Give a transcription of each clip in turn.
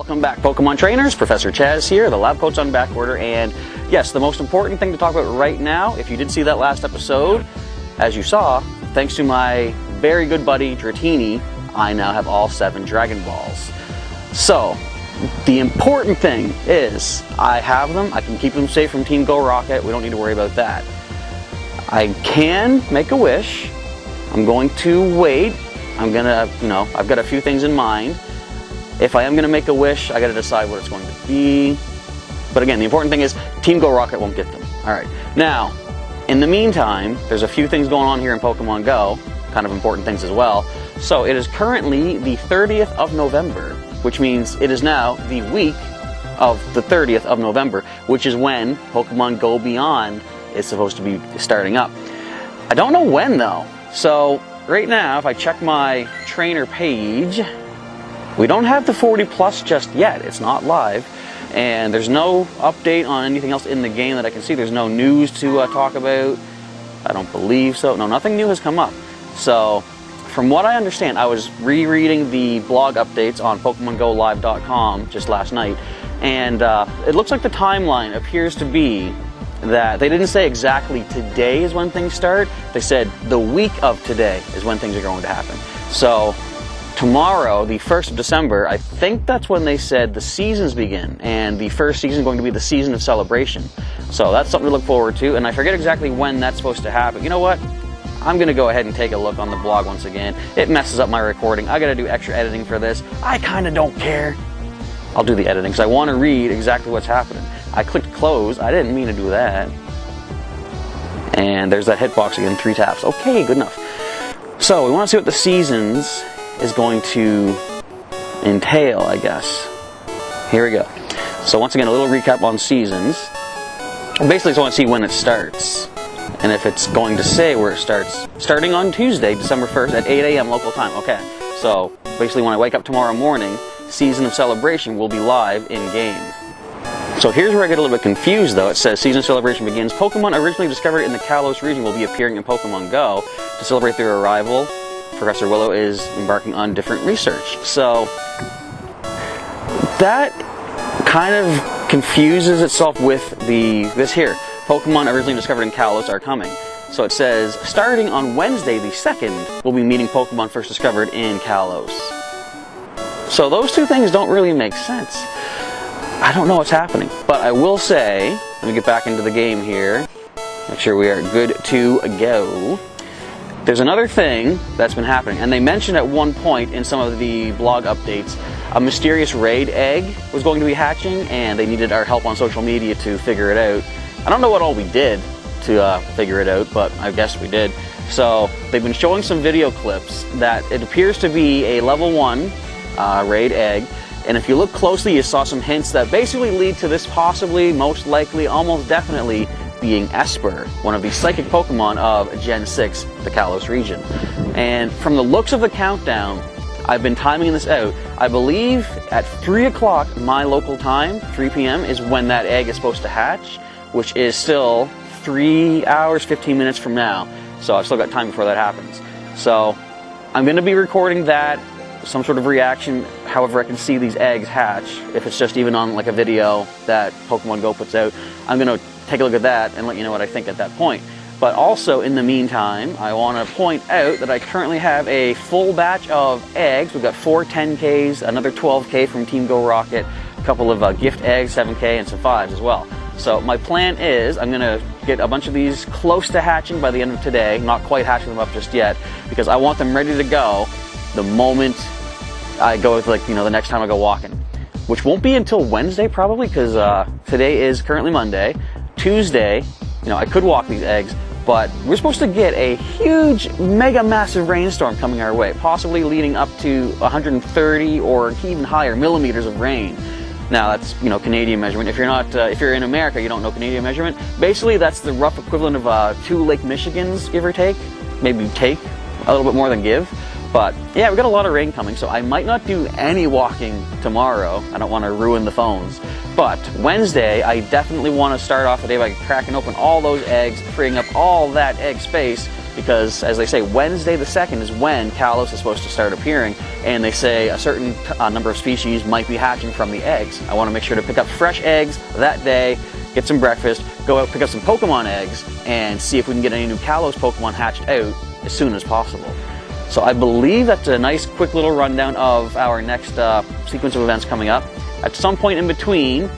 Welcome back, Pokemon Trainers. Professor Chaz here, the lab coat's on back order, and yes, the most important thing to talk about right now, if you did see that last episode, as you saw, thanks to my very good buddy Dratini, I now have all 7 Dragon Balls. So, the important thing is, I have them, I can keep them safe from Team Go Rocket, we don't need to worry about that. I can make a wish, I'm going to wait, I'm gonna, I've got a few things in mind. If I am going to make a wish, I got to decide what it's going to be. But again, the important thing is Team Go Rocket won't get them. Alright, now, in the meantime, there's a few things going on here in Pokemon Go, kind of important things as well. So it is currently the 30th of November, which means it is now the week of the 30th of November, which is when Pokemon Go Beyond is supposed to be starting up. I don't know when though. So right now, if I check my trainer page, we don't have the 40 plus just yet. It's not live, and there's no update on anything else in the game that I can see. There's no news to talk about. I don't believe so. No, nothing new has come up. So, from what I understand, I was rereading the blog updates on PokemonGoLive.com just last night, and it looks like the timeline appears to be that they didn't say exactly today is when things start. They said the week of today is when things are going to happen. So, tomorrow, the 1st of December, I think that's when they said the seasons begin, and the first season is going to be the season of celebration. So that's something to look forward to, and I forget exactly when that's supposed to happen. You know what? I'm going to go ahead and take a look on the blog once again. It messes up my recording. I got to do extra editing for this. I kind of don't care. I'll do the editing because I want to read exactly what's happening. I clicked close. I didn't mean to do that. And there's that hitbox again, 3 taps. Okay, good enough. So we want to see what the seasons is going to entail, I guess. Here we go. So once again, a little recap on seasons. Basically, I just want to see when it starts, and if it's going to say where it starts. Starting on Tuesday, December 1st at 8 a.m. local time. Okay, so basically when I wake up tomorrow morning, Season of Celebration will be live in-game. So here's where I get a little bit confused though. It says Season of Celebration begins. Pokemon originally discovered in the Kalos region will be appearing in Pokemon Go to celebrate their arrival. Professor Willow is embarking on different research. So that kind of confuses itself with this here. Pokemon originally discovered in Kalos are coming. So it says, starting on Wednesday the 2nd, we'll be meeting Pokemon first discovered in Kalos. So those two things don't really make sense. I don't know what's happening. But I will say, let me get back into the game here. Make sure we are good to go. There's another thing that's been happening, and they mentioned at one point in some of the blog updates, a mysterious raid egg was going to be hatching, and they needed our help on social media to figure it out. I don't know what all we did to figure it out, but I guess we did. So they've been showing some video clips that it appears to be a level 1 raid egg, and if you look closely, you saw some hints that basically lead to this possibly, most likely, almost definitely being Esper, one of the psychic Pokemon of Gen 6, the Kalos region. And from the looks of the countdown, I've been timing this out. I believe at 3 o'clock my local time, 3 p.m., is when that egg is supposed to hatch, which is still 3 hours, 15 minutes from now. So I've still got time before that happens. So I'm going to be recording that, some sort of reaction, however I can see these eggs hatch. If it's just even on like a video that Pokemon Go puts out, I'm going to take a look at that and let you know what I think at that point. But also, in the meantime, I want to point out that I currently have a full batch of eggs. We've got 4 10Ks, another 12K from Team Go Rocket, a couple of gift eggs, 7K, and some 5s as well. So my plan is, I'm going to get a bunch of these close to hatching by the end of today, not quite hatching them up just yet, because I want them ready to go the moment I go with, the next time I go walking. Which won't be until Wednesday probably, because today is currently Monday. Tuesday, I could walk these eggs, but we're supposed to get a huge, mega massive rainstorm coming our way, possibly leading up to 130 or even higher millimeters of rain. Now that's, Canadian measurement. If you're in America, you don't know Canadian measurement. Basically, that's the rough equivalent of 2 Lake Michigans, give or take. Maybe take a little bit more than give. But yeah, we got a lot of rain coming, so I might not do any walking tomorrow. I don't want to ruin the phones. But Wednesday, I definitely want to start off the day by cracking open all those eggs, freeing up all that egg space, because as they say, Wednesday the 2nd is when Kalos is supposed to start appearing, and they say a certain number of species might be hatching from the eggs. I want to make sure to pick up fresh eggs that day, get some breakfast, go out, pick up some Pokemon eggs, and see if we can get any new Kalos Pokemon hatched out as soon as possible. So I believe that's a nice quick little rundown of our next sequence of events coming up. At some point in between,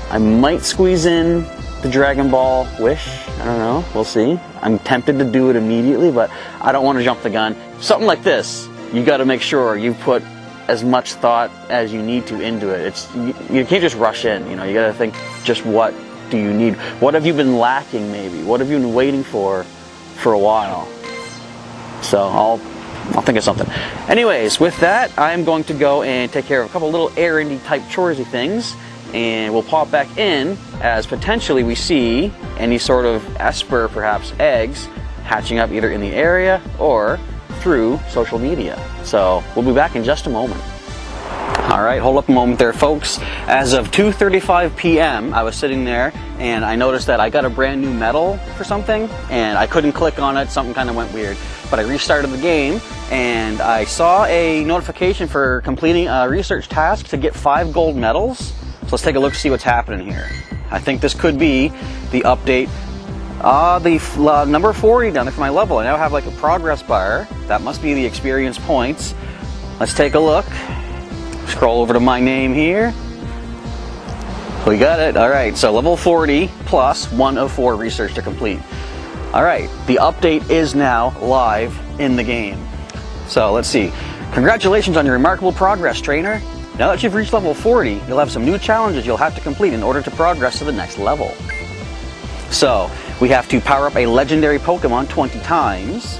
I might squeeze in the Dragon Ball Wish. I don't know, we'll see. I'm tempted to do it immediately, but I don't want to jump the gun. Something like this, you got to make sure you put as much thought as you need to into it. You can't just rush in, you know, you got to think just what do you need. What have you been lacking maybe? What have you been waiting for a while? So I'll think of something. Anyways, with that, I'm going to go and take care of a couple little errandy type choresy things, and we'll pop back in as potentially we see any sort of Esper, perhaps eggs, hatching up either in the area or through social media. So we'll be back in just a moment. All right, hold up a moment there, folks. As of 2:35 p.m., I was sitting there and I noticed that I got a brand new medal for something and I couldn't click on it. Something kind of went weird. But I restarted the game and I saw a notification for completing a research task to get 5 gold medals. So let's take a look to see what's happening here. I think this could be the update. Number 40 down there for my level. I now have like a progress bar. That must be the experience points. Let's take a look. Scroll over to my name here. We got it. All right, so level 40 plus 1 of 4 research to complete. All right, the update is now live in the game. So let's see. Congratulations on your remarkable progress, trainer. Now that you've reached level 40, you'll have some new challenges you'll have to complete in order to progress to the next level. So we have to power up a legendary Pokemon 20 times,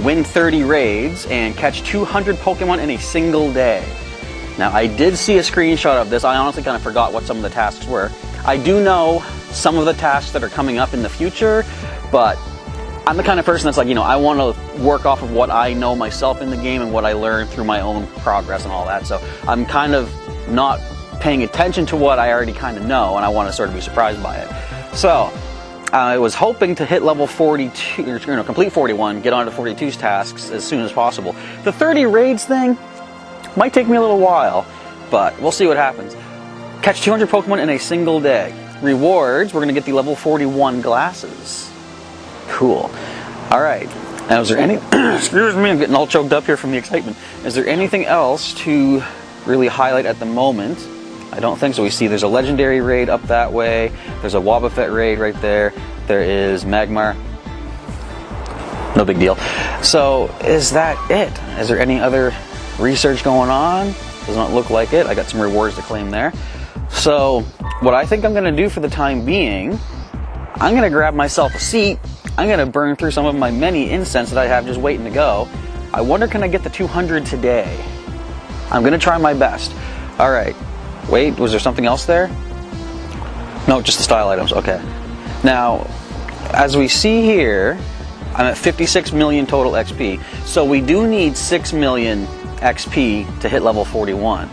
win 30 raids, and catch 200 Pokemon in a single day. Now, I did see a screenshot of this. I honestly kind of forgot what some of the tasks were. I do know some of the tasks that are coming up in the future, but I'm the kind of person that's like, you know, I want to work off of what I know myself in the game and what I learned through my own progress and all that. So I'm kind of not paying attention to what I already kind of know, and I want to sort of be surprised by it. So I was hoping to hit level 42, or, you know, complete 41, get on to 42's tasks as soon as possible. The 30 raids thing might take me a little while, but we'll see what happens. Catch 200 Pokemon in a single day. Rewards, we're going to get the level 41 glasses. Cool. All right. Now, is there any... excuse me, I'm getting all choked up here from the excitement. Is there anything else to really highlight at the moment? I don't think so. We see there's a legendary raid up that way. There's a Wobbuffet raid right there. There is Magmar. No big deal. So, is that it? Is there any other research going on? Does not look like it. I got some rewards to claim there. So, what I think I'm going to do for the time being, I'm going to grab myself a seat. I'm going to burn through some of my many incense that I have just waiting to go. I wonder, can I get the 200 today? I'm going to try my best. All right. Wait, was there something else there? No, just the style items. Okay. Now, as we see here, I'm at 56 million total XP. So we do need 6 million XP to hit level 41.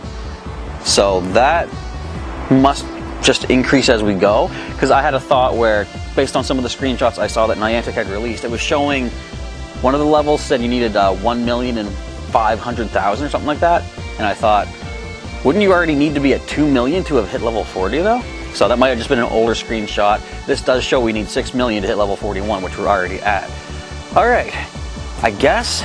So that must just increase as we go, because I had a thought where, based on some of the screenshots I saw that Niantic had released, it was showing one of the levels said you needed 1,500,000 or something like that, and I thought, wouldn't you already need to be at 2 million to have hit level 40 though? So that might have just been an older screenshot. This does show we need 6 million to hit level 41, which we're already at. Alright, I guess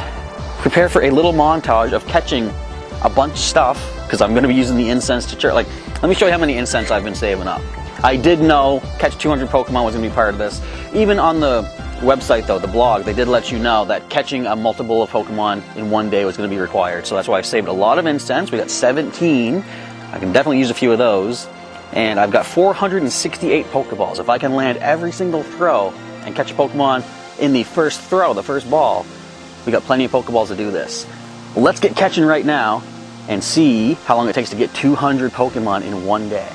prepare for a little montage of catching a bunch of stuff, because I'm going to be using the incense to let me show you how many incense I've been saving up. I did know catch 200 Pokemon was going to be part of this. Even on the website though, the blog, they did let you know that catching a multiple of Pokemon in one day was going to be required. So that's why I saved a lot of incense. We got 17. I can definitely use a few of those. And I've got 468 Pokeballs. If I can land every single throw and catch a Pokemon in the first throw, the first ball, we got plenty of Pokeballs to do this. Let's get catching right now and see how long it takes to get 200 Pokemon in one day.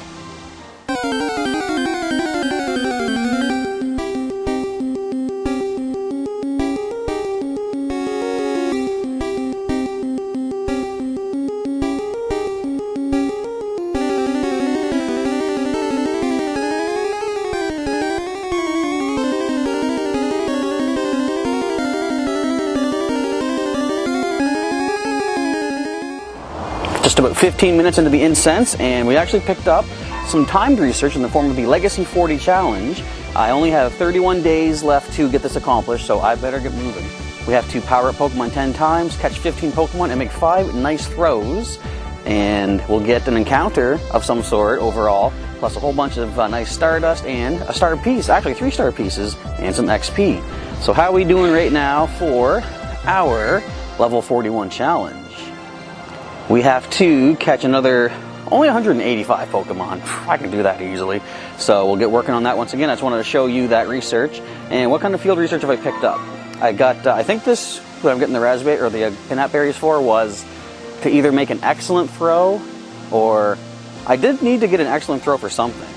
just about 15 minutes into the incense, and we actually picked up some timed research in the form of the Legacy 40 Challenge. I only have 31 days left to get this accomplished, so I better get moving. We have to power up Pokemon 10 times, catch 15 Pokemon, and make 5 nice throws. And we'll get an encounter of some sort overall, plus a whole bunch of nice Stardust and a star piece, actually 3 star pieces, and some XP. So how are we doing right now for our level 41 challenge? We have to catch another, only 185 Pokemon. I can do that easily. So we'll get working on that once again. I just wanted to show you that research. And what kind of field research have I picked up? I got, I think this, what I'm getting the raspberry, or the Pinap berries for, was to either make an excellent throw, or I did need to get an excellent throw for something.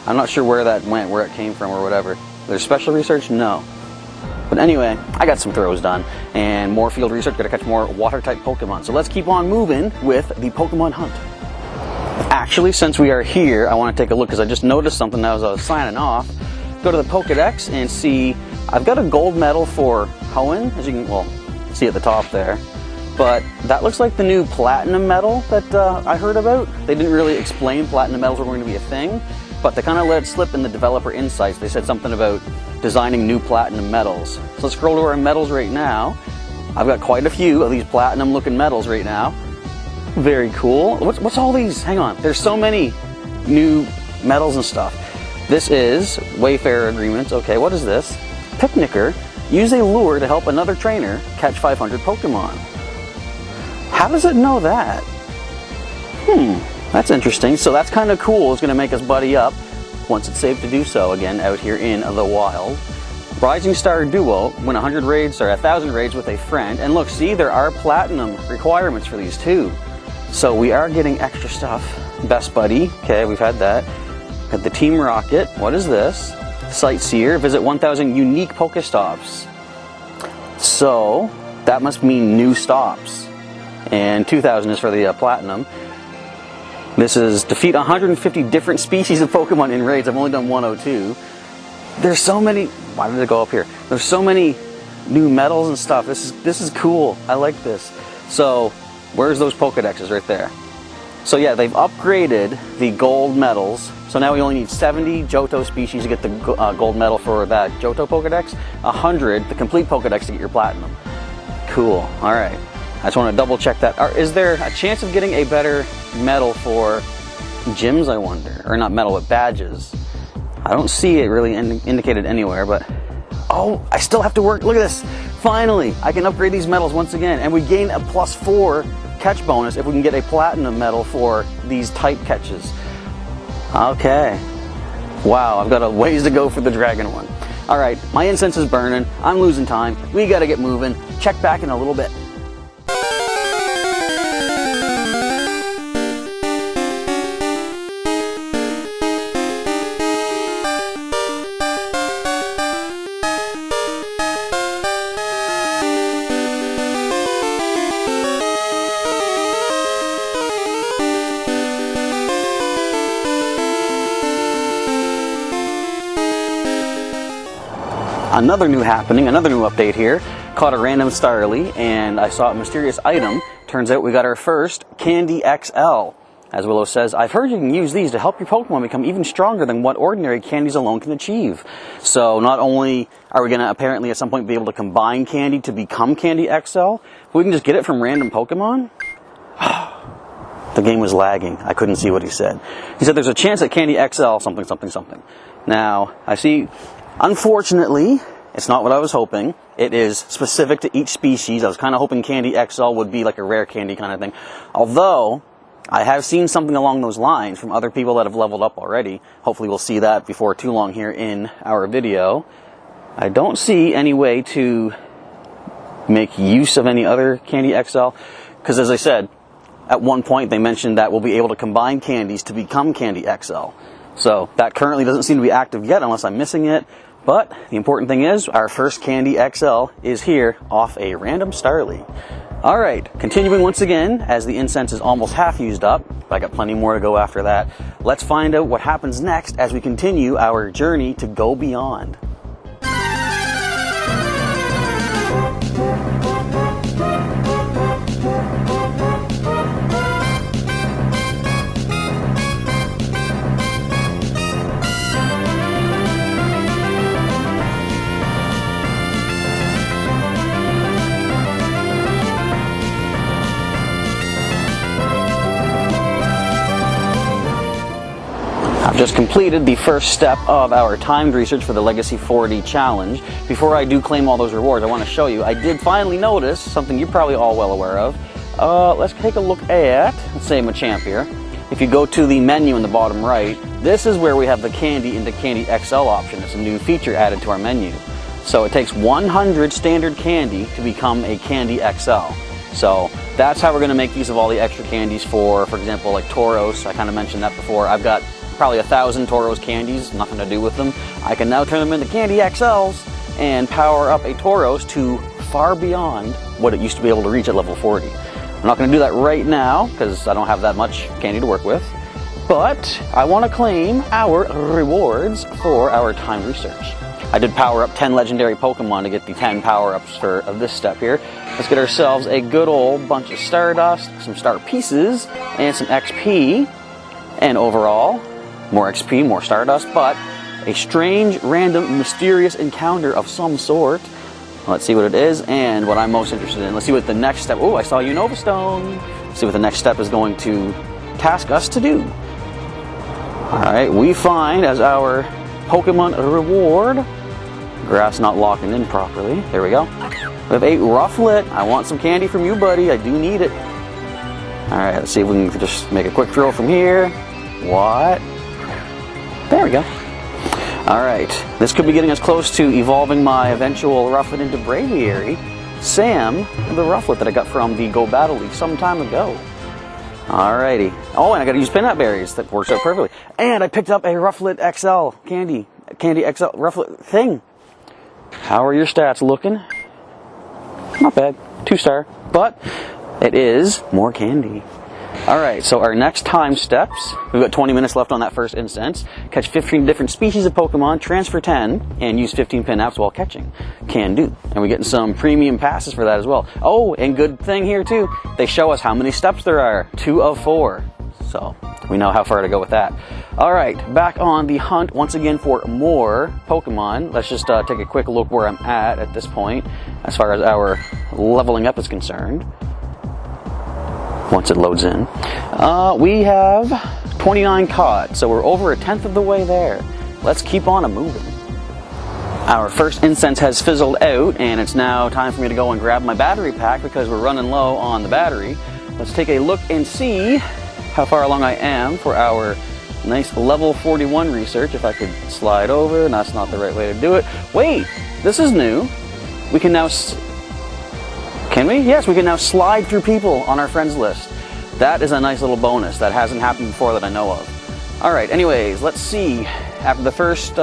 I'm not sure where that went, where it came from or whatever. There's special research? No. But anyway, I got some throws done, and more field research, gotta catch more water-type Pokemon. So let's keep on moving with the Pokemon hunt. Actually, since we are here, I want to take a look, because I just noticed something as I was signing off. Go to the Pokedex and see, I've got a gold medal for Hoenn, as you can, well, see at the top there. But that looks like the new platinum medal that I heard about. They didn't really explain platinum medals were going to be a thing, but they kind of let it slip in the developer insights. They said something about designing new platinum medals. So let's scroll to our medals right now. I've got quite a few of these platinum looking medals right now. Very cool. What's all these? Hang on. There's so many new medals and stuff. This is Wayfarer agreements. Okay, what is this? Picnicker. Use a lure to help another trainer catch 500 Pokemon. How does it know that? That's interesting. So that's kind of cool. It's going to make us buddy up once it's safe to do so again out here in the wild. Rising Star Duo, win 100 raids or 1,000 raids with a friend. And look, see, there are platinum requirements for these too. So we are getting extra stuff. Best Buddy, okay, we've had that. Got the Team Rocket. What is this? Sightseer, visit 1,000 unique Pokestops. So that must mean new stops. And 2,000 is for the platinum. This is defeat 150 different species of Pokemon in raids. I've only done 102. There's so many. Why did it go up here? There's so many new medals and stuff. This is cool. I like this. So where's those Pokedexes right there? So yeah, they've upgraded the gold medals. So now we only need 70 Johto species to get the gold medal for that Johto Pokedex. 100 the complete Pokedex to get your platinum. Cool. All right. I just want to double check that. Is there a chance of getting a better medal for gyms, I wonder? Or not medal, but badges. I don't see it really indicated anywhere, but... Oh, I still have to work. Look at this. Finally, I can upgrade these medals once again. And we gain a +4 catch bonus if we can get a platinum medal for these type catches. Okay. Wow, I've got a ways to go for the dragon one. All right, my incense is burning. I'm losing time. We got to get moving. Check back in a little bit. Another new happening, another new update here. Caught a random Starly and I saw a mysterious item. Turns out we got our first Candy XL. As Willow says, I've heard you can use these to help your Pokemon become even stronger than what ordinary candies alone can achieve. So not only are we going to apparently at some point be able to combine candy to become Candy XL, we can just get it from random Pokemon. The game was lagging. I couldn't see what he said. He said there's a chance that Candy XL something something something. Now, I see, unfortunately, it's not what I was hoping. It is specific to each species. I was kind of hoping Candy XL would be like a rare candy kind of thing. Although, I have seen something along those lines from other people that have leveled up already. Hopefully we'll see that before too long here in our video. I don't see any way to make use of any other Candy XL. Because as I said, at one point they mentioned that we'll be able to combine candies to become Candy XL. So that currently doesn't seem to be active yet unless I'm missing it. But the important thing is our first Candy XL is here off a random Starly. Alright, continuing once again as the incense is almost half used up. I got plenty more to go after that. Let's find out what happens next as we continue our journey to go beyond. just completed the first step of our timed research for the Legacy 40 challenge. Before I do claim all those rewards, I want to show you, I did finally notice something you're probably all well aware of. Let's take a look at, let's say Machamp here. If you go to the menu in the bottom right, this is where we have the Candy into Candy XL option. It's a new feature added to our menu. So it takes 100 standard candy to become a Candy XL. So that's how we're going to make use of all the extra candies for example, like Tauros. I kind of mentioned that before. I've got probably 1,000 Tauros candies, nothing to do with them. I can now turn them into Candy XLs and power up a Tauros to far beyond what it used to be able to reach at level 40. I'm not going to do that right now because I don't have that much candy to work with, but I want to claim our rewards for our time research. I did power up 10 legendary Pokemon to get the 10 power-ups of this step here. Let's get ourselves a good old bunch of Stardust, some Star Pieces, and some XP, and overall, more XP, more Stardust, but a strange, random, mysterious encounter of some sort. Let's see what it is and what I'm most interested in. Let's see what the next step... Oh, I saw Unova Stone. Let's see what the next step is going to task us to do. Alright, we find as our Pokemon reward... Grass not locking in properly. There we go. We have a Rufflet. I want some candy from you, buddy. I do need it. Alright, let's see if we can just make a quick throw from here. What? There we go. Alright, this could be getting us close to evolving my eventual Rufflet into Braviary. Sam, the Rufflet that I got from the Go Battle League some time ago. Alrighty. Oh, and I gotta use peanut berries. That works out perfectly. And I picked up a Rufflet XL Candy XL Rufflet thing. How are your stats looking? Not bad. 2-star. But it is more candy. Alright, so our next time steps, we've got 20 minutes left on that first instance. Catch 15 different species of Pokemon, transfer 10, and use 15 pin apps while catching. Can do. And we're getting some premium passes for that as well. Oh, and good thing here too, they show us how many steps there are. 2 of 4. So, we know how far to go with that. Alright, back on the hunt once again for more Pokemon. Let's just take a quick look where I'm at this point, as far as our leveling up is concerned. Once it loads in. We have 29 caught, so we're over 1/10 of the way there. Let's keep on moving. Our first incense has fizzled out, and it's now time for me to go and grab my battery pack because we're running low on the battery. Let's take a look and see how far along I am for our nice level 41 research. If I could slide over, and that's not the right way to do it. Wait, this is new. We can now... Can we? Yes, we can now slide through people on our friends list. That is a nice little bonus. That hasn't happened before that I know of. Alright, anyways, let's see. After the first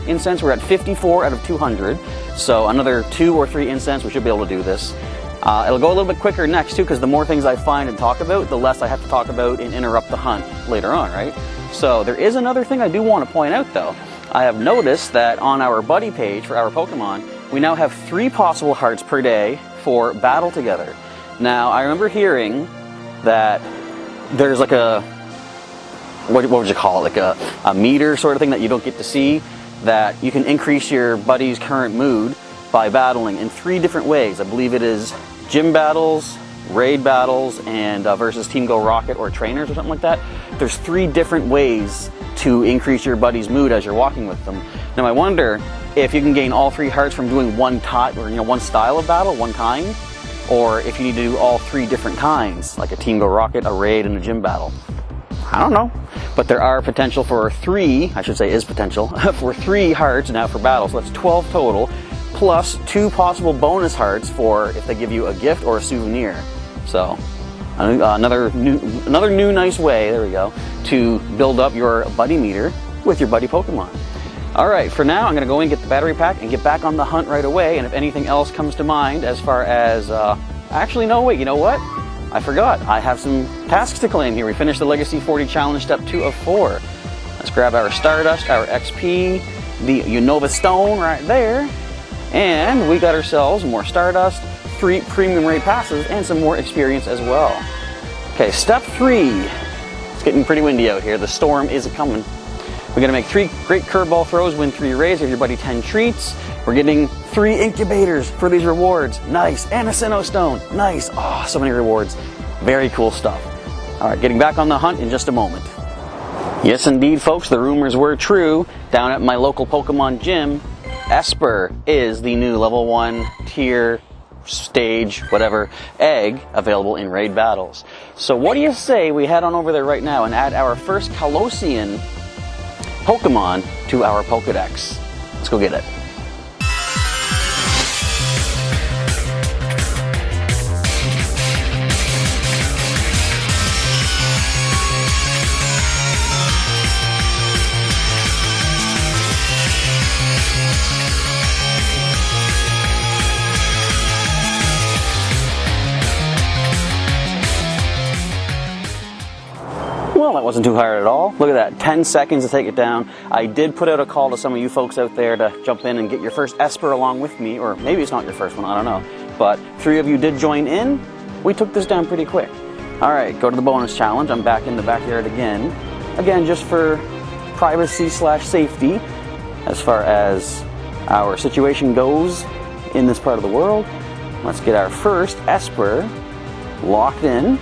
incense, we're at 54 out of 200. So another 2 or 3 incense, we should be able to do this. It'll go a little bit quicker next too, because the more things I find and talk about, the less I have to talk about and interrupt the hunt later on, right? So there is another thing I do want to point out though. I have noticed that on our buddy page for our Pokemon, we now have 3 possible hearts per day for battle together. Now, I remember hearing that there's like a, what would you call it, like a meter sort of thing that you don't get to see, that you can increase your buddy's current mood by battling in 3 different ways. I believe it is gym battles, raid battles, and versus Team Go Rocket or trainers or something like that. There's 3 different ways to increase your buddy's mood as you're walking with them. Now I wonder if you can gain all 3 hearts from doing one type, or one style of battle, one kind, or if you need to do all 3 different kinds, like a Team Go Rocket, a raid, and a gym battle. I don't know, but there are potential for 3, I should say is potential, for 3 hearts now for battle, so that's 12 total, plus 2 possible bonus hearts for if they give you a gift or a souvenir. So, another new nice way, there we go, to build up your buddy meter with your buddy Pokemon. Alright, for now I'm going to go in, get the battery pack, and get back on the hunt right away, and if anything else comes to mind as far as, actually no, wait, you know what? I forgot, I have some tasks to claim here. We finished the Legacy 40 Challenge Step 2 of 4. Let's grab our Stardust, our XP, the Unova Stone right there, and we got ourselves more Stardust, 3 premium raid passes, and some more experience as well. Okay, Step 3. It's getting pretty windy out here. The storm is coming. We're going to make 3 great curveball throws, win 3 raids, give your buddy 10 treats. We're getting 3 incubators for these rewards. Nice. And a Sinnoh Stone. Nice. Oh, so many rewards. Very cool stuff. Alright, getting back on the hunt in just a moment. Yes, indeed, folks, the rumors were true. Down at my local Pokemon gym, Esper is the new level 1 tier, stage, whatever, egg available in raid battles. So what do you say we head on over there right now and add our first Kalosian Pokemon to our Pokedex? Let's go get it. Well, that wasn't too hard at all. Look at that, 10 seconds to take it down. I did put out a call to some of you folks out there to jump in and get your first Esper along with me, or maybe it's not your first one, I don't know. But 3 of you did join in. We took this down pretty quick. All right, go to the bonus challenge. I'm back in the backyard again. Again, just for privacy/safety as far as our situation goes in this part of the world. Let's get our first Esper locked in.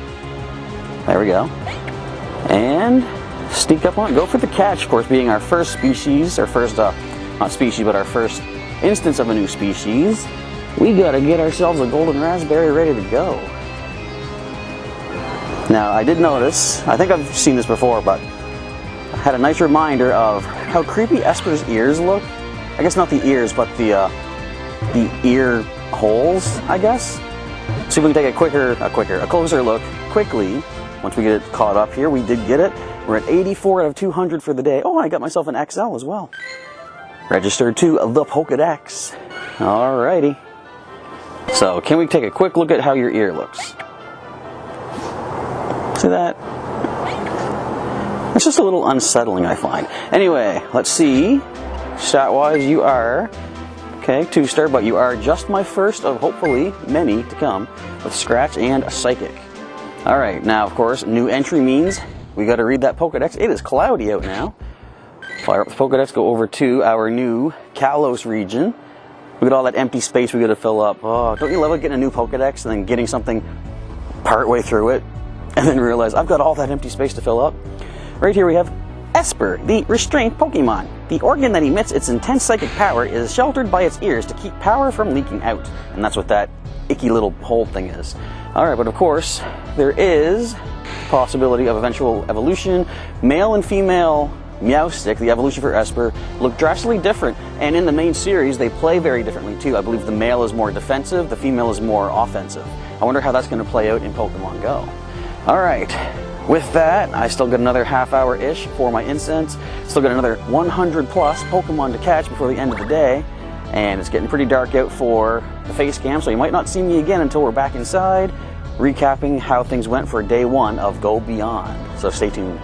There we go. And sneak up on it. Go for the catch, of course, being our first species, our first, not species, but our first instance of a new species. We gotta get ourselves a golden raspberry ready to go. Now, I did notice, I think I've seen this before, but I had a nice reminder of how creepy Esper's ears look. I guess not the ears, but the ear holes, I guess. See if we can take a closer look quickly. Once we get it caught up here, we did get it. We're at 84 out of 200 for the day. Oh, I got myself an XL as well. Registered to the Pokedex. Alrighty. So, can we take a quick look at how your ear looks? See that? It's just a little unsettling, I find. Anyway, let's see. Stat-wise, you are, okay, 2-star, but you are just my first of hopefully many to come with Scratch and a Psychic. Alright, now of course, new entry means we gotta read that Pokedex. It is cloudy out now. Fire up the Pokedex, go over to our new Kalos region. We got all that empty space we gotta fill up. Oh, don't you love it, getting a new Pokedex and then getting something partway through it and then realize I've got all that empty space to fill up? Right here we have Esper, the restrained Pokemon. The organ that emits its intense psychic power is sheltered by its ears to keep power from leaking out. And that's what that icky little hole thing is. Alright, but of course, there is possibility of eventual evolution. Male and female Meowstic, the evolution for Esper, look drastically different. And in the main series, they play very differently too. I believe the male is more defensive, the female is more offensive. I wonder how that's going to play out in Pokemon Go. Alright, with that, I still got another half hour-ish for my incense. Still got another 100 plus Pokemon to catch before the end of the day. And it's getting pretty dark out for the face cam, so you might not see me again until we're back inside, recapping how things went for day 1 of Go Beyond. So stay tuned.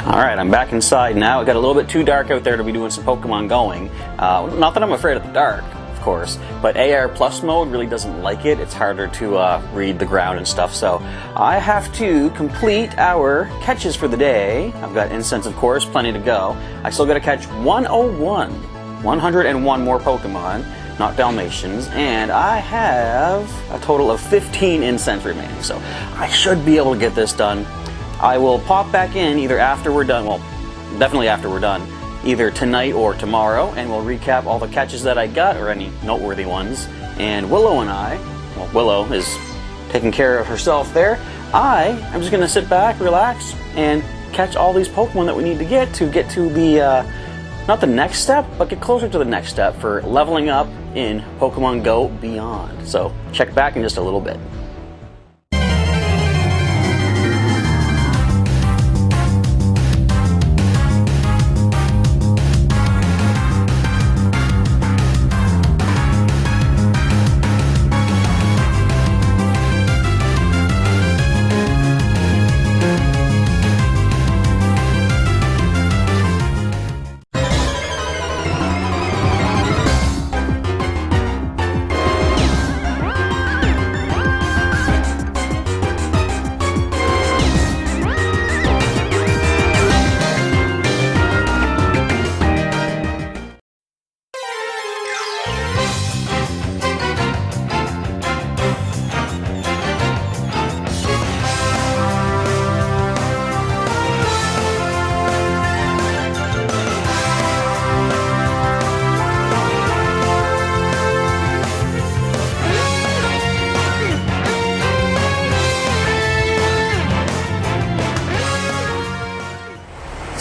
Alright, I'm back inside now. It got a little bit too dark out there to be doing some Pokemon going. Not that I'm afraid of the dark, of course, but AR Plus mode really doesn't like it. It's harder to read the ground and stuff, so I have to complete our catches for the day. I've got incense, of course, plenty to go. I still got to catch 101 more Pokemon, not Dalmatians, and I have a total of 15 incense remaining, so I should be able to get this done. I will pop back in either after we're done, well, definitely after we're done, either tonight or tomorrow, and we'll recap all the catches that I got, or any noteworthy ones, and Willow and I, well, Willow is taking care of herself there. I'm just going to sit back, relax, and catch all these Pokemon that we need to get to the not the next step, but get closer to the next step for leveling up in Pokemon Go Beyond. So check back in just a little bit.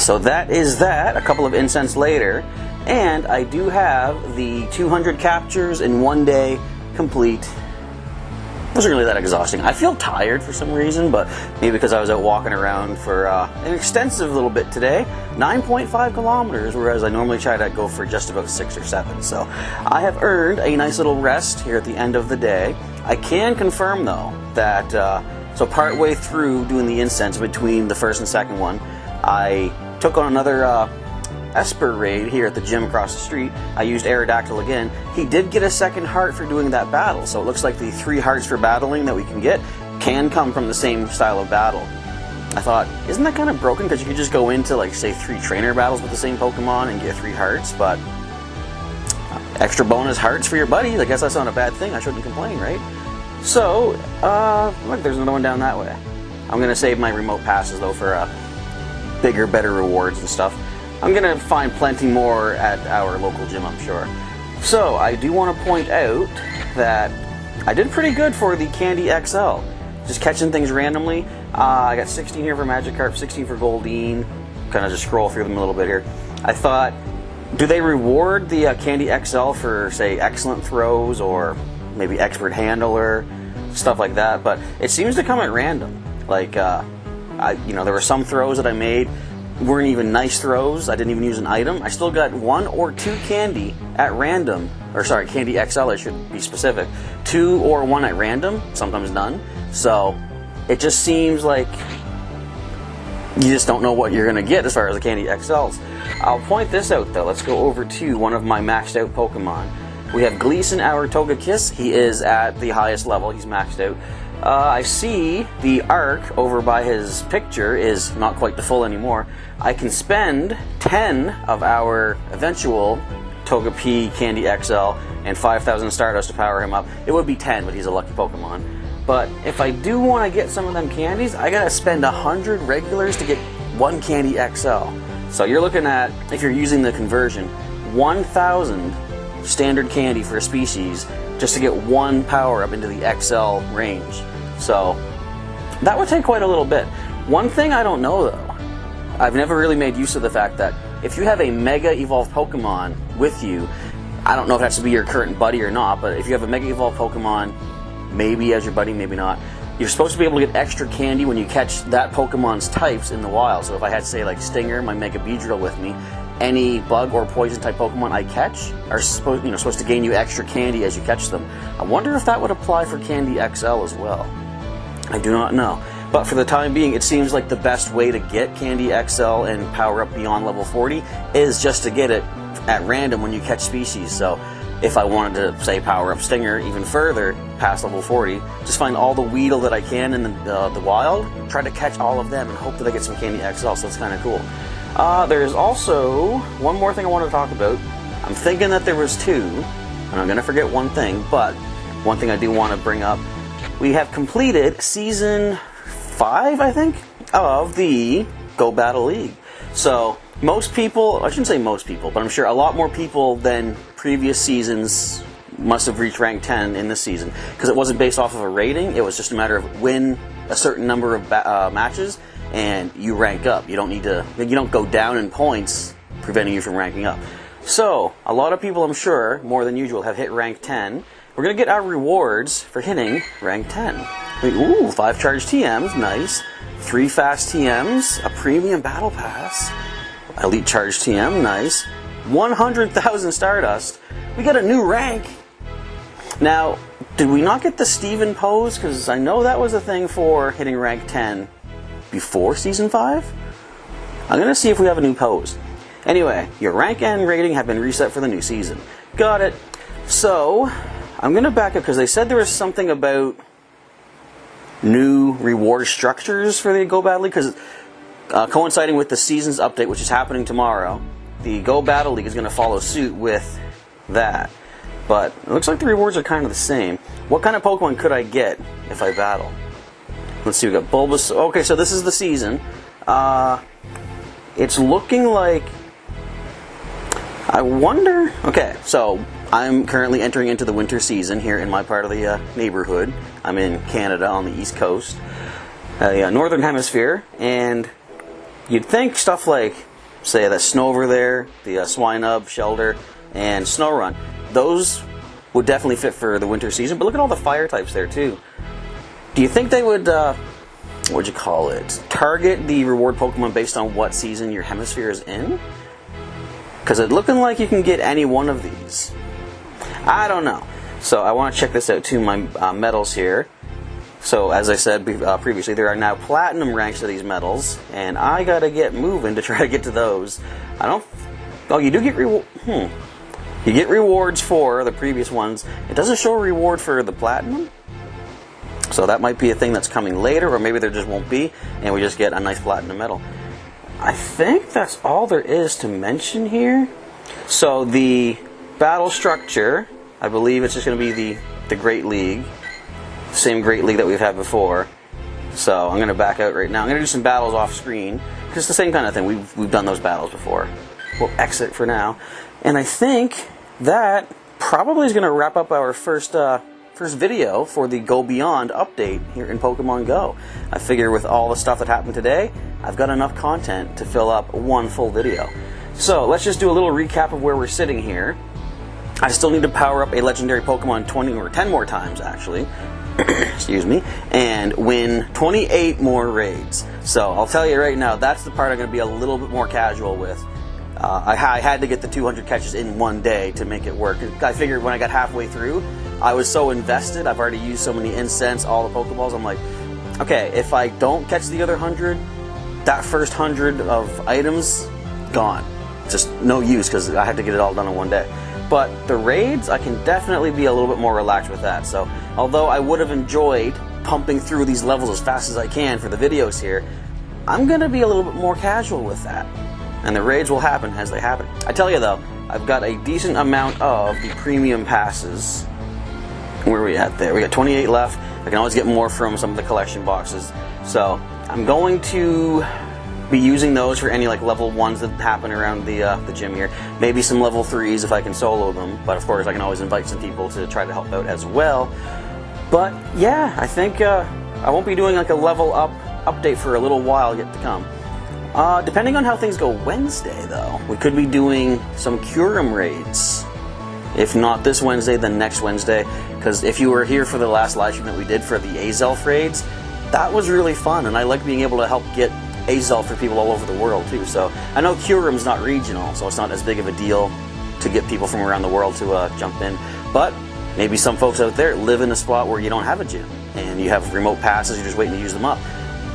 So that is that, a couple of incense later, and I do have the 200 captures in one day complete. Wasn't really that exhausting. I feel tired for some reason, but maybe because I was out walking around for an extensive little bit today. 9.5 kilometers, whereas I normally try to go for just about 6 or 7. So I have earned a nice little rest here at the end of the day. I can confirm though that so partway through doing the incense between the first and second one, I took on another Esper raid here at the gym across the street. I used Aerodactyl again. He did get a second heart for doing that battle, so it looks like the 3 hearts for battling that we can get can come from the same style of battle. I thought, isn't that kind of broken? Because you could just go into, like, say, 3 trainer battles with the same Pokemon and get 3 hearts, but extra bonus hearts for your buddies. I guess that's not a bad thing. I shouldn't complain, right? So, look, there's another one down that way. I'm going to save my remote passes, though, for bigger, better rewards and stuff. I'm going to find plenty more at our local gym, I'm sure. So, I do want to point out that I did pretty good for the Candy XL. Just catching things randomly. I got 16 here for Magikarp, 16 for Goldeen. Kind of just scroll through them a little bit here. I thought, do they reward the Candy XL for, say, excellent throws or maybe expert handler, stuff like that? But it seems to come at random. Like, there were some throws that I made weren't even nice throws. I didn't even use an item. I still got 1 or 2 candy at random. Or sorry, Candy XL, I should be specific. 2 or 1 at random, sometimes none. So it just seems like you just don't know what you're going to get as far as the Candy XLs. I'll point this out though. Let's go over to one of my maxed out Pokemon. We have Gleason, our Togekiss. He is at the highest level. He's maxed out. I see the arc over by his picture is not quite the full anymore. I can spend 10 of our eventual Togepi Candy XL and 5,000 Stardust to power him up. It would be 10, but he's a lucky Pokemon. But if I do want to get some of them candies, I gotta spend 100 regulars to get 1 Candy XL. So you're looking at, if you're using the conversion, 1,000 standard candy for a species just to get 1 power up into the XL range. So that would take quite a little bit. One thing I don't know though, I've never really made use of the fact that if you have a Mega Evolved Pokemon with you, I don't know if it has to be your current buddy or not, but if you have a Mega Evolved Pokemon, maybe as your buddy, maybe not, you're supposed to be able to get extra candy when you catch that Pokemon's types in the wild. So if I had, say, like Stinger, my Mega Beedrill with me, any bug or poison type Pokemon I catch are supposed to gain you extra candy as you catch them. I wonder if that would apply for Candy XL as well. I do not know. But for the time being, it seems like the best way to get Candy XL and power up beyond level 40 is just to get it at random when you catch species. So if I wanted to, say, power up Stinger even further past level 40, just find all the Weedle that I can in the wild, try to catch all of them and hope that I get some Candy XL, so it's kind of cool. There's also one more thing I want to talk about. I'm thinking that there was 2, and I'm going to forget one thing, but one thing I do want to bring up. We have completed Season 5, I think, of the Go Battle League. So most people, I shouldn't say most people, but I'm sure a lot more people than previous seasons must have reached rank 10 in this season, because it wasn't based off of a rating. It was just a matter of win a certain number of matches and you rank up. You don't go down in points preventing you from ranking up. So a lot of people, I'm sure, more than usual, have hit rank 10. We're going to get our rewards for hitting rank 10. Ooh, 5 charged TMs, nice. 3 fast TMs, a premium battle pass, elite charged TM, nice. 100,000 Stardust. We got a new rank. Now, did we not get the Steven pose? Because I know that was a thing for hitting rank 10 before Season 5. I'm going to see if we have a new pose. Anyway, your rank and rating have been reset for the new season. Got it. So, I'm going to back up because they said there was something about new reward structures for the Go Battle League, because coinciding with the season's update, which is happening tomorrow, the Go Battle League is going to follow suit with that. But it looks like the rewards are kind of the same. What kind of Pokemon could I get if I battle? Let's see, we got Bulbasaur. Okay, so this is the season. It's looking like... I wonder... Okay, so I'm currently entering into the winter season here in my part of the neighborhood. I'm in Canada on the East Coast, northern hemisphere, and you'd think stuff like say that Snover there, the Swinub, Shelter, and Snorunt. Those would definitely fit for the winter season, but look at all the fire types there too. Do you think they would, what'd you call it, target the reward Pokemon based on what season your hemisphere is in? Because it's looking like you can get any one of these. I don't know. So I want to check this out too, my medals here. So as I said previously, there are now platinum ranks to these medals, and I gotta get moving to try to get to those. I don't... Oh, you do get You get rewards for the previous ones. It doesn't show a reward for the platinum. So that might be a thing that's coming later, or maybe there just won't be, and we just get a nice platinum medal. I think that's all there is to mention here. So the battle structure, I believe it's just going to be the Great League. Same Great League that we've had before. So I'm going to back out right now. I'm going to do some battles off screen. Because it's the same kind of thing. We've done those battles before. We'll exit for now. And I think that probably is going to wrap up our first video for the Go Beyond update here in Pokemon Go. I figure with all the stuff that happened today, I've got enough content to fill up one full video. So let's just do a little recap of where we're sitting here. I still need to power up a legendary Pokemon 20 or 10 more times actually. Excuse me, and win 28 more raids. So I'll tell you right now, that's the part I'm going to be a little bit more casual with. I had to get the 200 catches in one day to make it work. I figured when I got halfway through, I was so invested. I've already used so many incense, all the Pokeballs. I'm like, okay, if I don't catch the other 100, that first 100 of items, gone. Just no use because I had to get it all done in one day. But the raids, I can definitely be a little bit more relaxed with that. So, although I would have enjoyed pumping through these levels as fast as I can for the videos here, I'm going to be a little bit more casual with that. And the raids will happen as they happen. I tell you though, I've got a decent amount of the premium passes. Where are we at there? We got 28 left. I can always get more from some of the collection boxes. So, I'm going to be using those for any like level 1s that happen around the gym here. Maybe some level 3s if I can solo them, but of course I can always invite some people to try to help out as well. But yeah, I think I won't be doing like a level up update for a little while yet to come. Depending on how things go Wednesday though, we could be doing some Kyurem raids. If not this Wednesday, then next Wednesday, because if you were here for the last live stream that we did for the Azelf raids, that was really fun, and I like being able to help get Azelf for people all over the world too. So I know Kyurem's not regional, so it's not as big of a deal to get people from around the world to jump in. But maybe some folks out there live in a spot where you don't have a gym and you have remote passes, you're just waiting to use them up.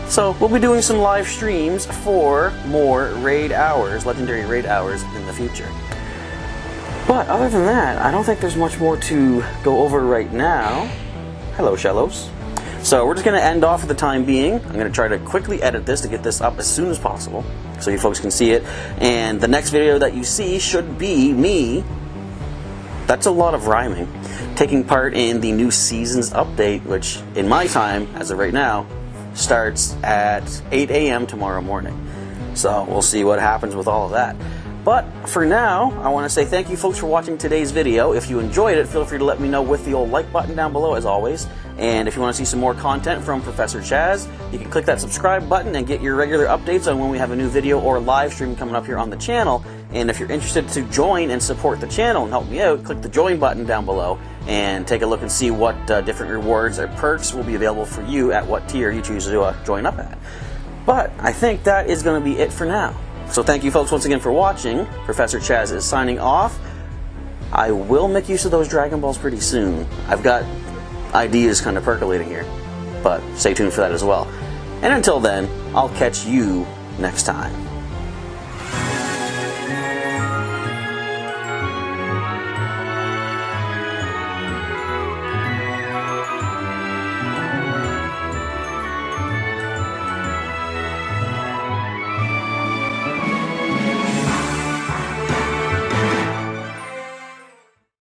So we'll be doing some live streams for more raid hours, legendary raid hours in the future. But other than that, I don't think there's much more to go over right now. Hello, Shellos. So we're just going to end off for the time being. I'm going to try to quickly edit this to get this up as soon as possible so you folks can see it. And the next video that you see should be me, that's a lot of rhyming, taking part in the new seasons update, which in my time, as of right now, starts at 8 a.m. tomorrow morning. So we'll see what happens with all of that. But for now, I want to say thank you folks for watching today's video. If you enjoyed it, feel free to let me know with the old like button down below as always. And if you want to see some more content from Professor Chaz, you can click that subscribe button and get your regular updates on when we have a new video or live stream coming up here on the channel. And if you're interested to join and support the channel and help me out, click the join button down below and take a look and see what different rewards or perks will be available for you at what tier you choose to join up at. But I think that is going to be it for now. So thank you folks once again for watching. Professor Chaz is signing off. I will make use of those Dragon Balls pretty soon. I've got ideas kind of percolating here, but stay tuned for that as well. And until then, I'll catch you next time.